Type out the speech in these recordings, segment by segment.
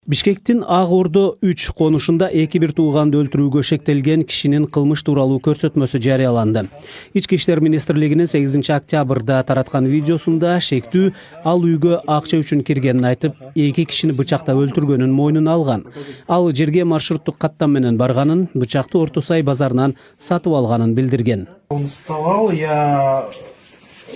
Бишкектин Ак Ордо 3 конушунда 2 тууганды өлтүрүүгө шектелген кишинин кылмыш тууралуу көрсөтмөсү жарыяланды. Ички иштер министрлигинин 8 октябрда тараткан видеосунда шектүү ал үйгө акча үчүн киргенин айтып, 2 кишини бычактап өлтүргөнүн мойнуна алган. Ал жерге маршруттук каттам менен барганын, бычакты Орто Сай базарынан сатып алганын билдирген. Он вставал, я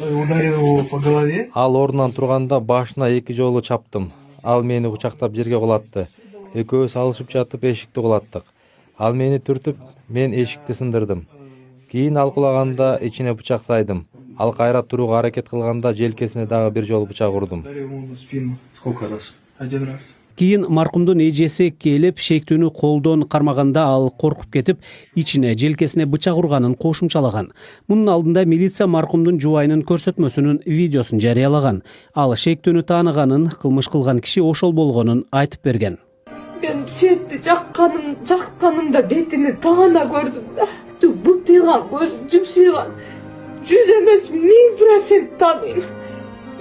ударил его по голове. Ал ордунан турганда башына 2 жолу чаптым. Ал мени бычактап жерге кулатты. Экөөбүз алышып жатып эшикти кулаттык. Ал мени түртүп, мен эшикти сындырдым. Кийин ал кулаганда ичине бычак сайдым. Ал кайра турууга аракет кылганда желкесине дагы 1 жолу бычак урдум. Ударил ему в спину. Сколько раз? 1 раз. Кийин маркумдун эжеси келип, шектүүнү колдон кармаганда ал коркуп кетип, ичине желкесине бычак урганын кошумчалаган. Мунун алдында милиция маркумдун жубайынын көрсөтмөсүнүн видеосун жарыялаган. Ал шектүүнү тааныганын, кылмыш кылган киши ошол болгонун айтып берген. Мен светти жакканымда бетини таана көрдүм да. Бутыйган, көз жымшыйган. 100 эмес 1000% тааныйм.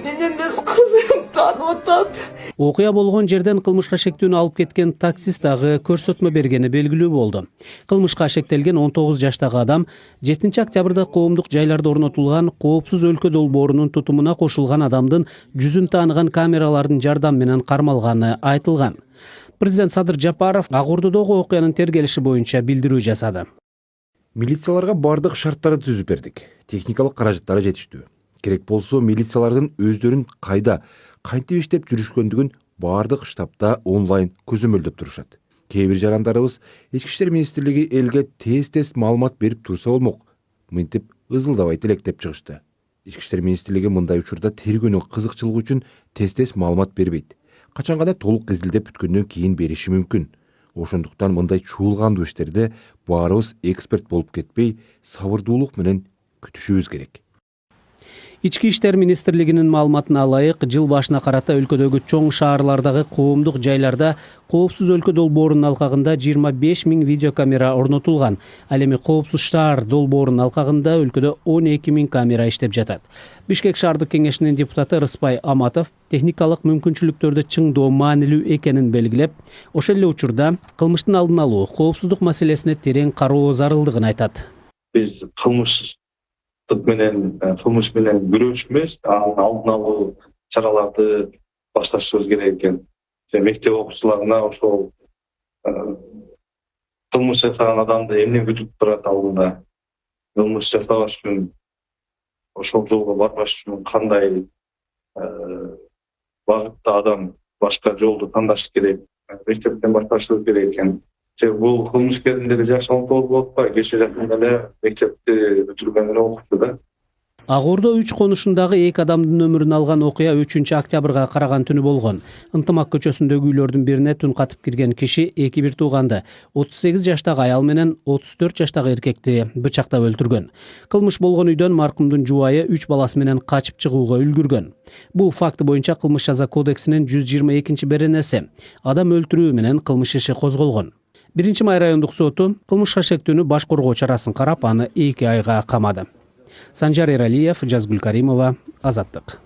Мен эмес кызым таанып атат. Окуя болгон жерден кылмышка шектүүнү алып кеткен таксист дагы көрсөтмө бергени белгилүү болду. Кылмышка шектелген 19 жаштагы адам 7 октябрда коомдук жайларда орнотулган коопсуз өлкө долбоорунун тутумуна кошулган адамдын жүзүн тааныган камералардын жардамы менен кармалганы айтылган. Президент Садыр Жапаров Ак Ордодогу окуянын тергелиши боюнча билдирүү жасады. Милицияларга бардык шарттарды түзүп бердик. Техникалык каражаттары жетиштүү. Керек болсо милициялардын өздөрүн кайда, кантип иштеп жүрүшкөндүгүн бардык штабта онлайн көзөмөлдөп турушат. Кээ бир жарандарыбыз Ички иштер министрлиги элге тез маалымат берип турса болмок, мынтип ызылдабай тилектеп чыгышты. Ички иштер министрлиги мындай учурда тергөөнүн кызыкчылыгы үчүн тез маалымат бербейт. Качан гана толук изилдеп бүткөндөн кийин бериши мүмкүн. Ошондуктан мындай чуулгандуу иштерде баарыбыз эксперт болуп кетпей, сабырдуулук менен күтүшүбүз керек. Ички иштер министрлигинин маалыматына алайык, жыл башына карата өлкөдөгү чоң шаарлардагы коомдук жайларда коопсуз өлкө долбоорунун алкагында 25 000 видеокамера орнотулган. Ал эми коопсуз шаар долбоорунун алкагында өлкөдө 12 000 камера иштеп жатат. Бишкек шаардык кеңешинин депутаты Рыспай Аматов техникалык мүмкүнчүлүктөрдү чыңдоо маанилүү экенин белгилеп, ошол эле учурда кылмыштын алдын алуу, коопсуздук маселесине терең кароо зарылдыгын айтат. Биз кылмыш менен күрөш эмес, алдын алуу чараларды башташыбыз керек экен. Мектеп окуучуларына ошол кылмыш жасаган адамды эмне күтүп турат алдында, кылмыш жасабаш үчүн ошол жолго барбаш үчүн кандай багытта адам башка жолду тандаш керек, мектептен башташыбыз керек экен. Бул кылмышкердин деле жашы 19 болуп атпайбы, кече жакында эле мектепти бүтүргөн эле окупту да. Ак Ордо 3 конушундагы 2 адамдын өмүрүн алган окуя 3 октябрга караган түнү болгон. Ынтымак көчөсүндөгү үйлөрдүн бирине түн катып кирген киши 2 тууганды, 38 жаштагы аял менен 34 жаштагы эркекти бычактап өлтүргөн. Кылмыш болгон үйдөн маркумдун жубайы 3 баласы менен качып чыгууга үлгүргөн. Бул факты боюнча кылмыш жаза кодексинин 122 беренеси адам өлтүрүү менен кылмыш иши козголгон. 1-Май райондук соту кылмышка шектүүнү баш коргоо чарасын карап, аны 2 айга камады. Санжар Эралиев, Жазгүл Каримова, Азаттык.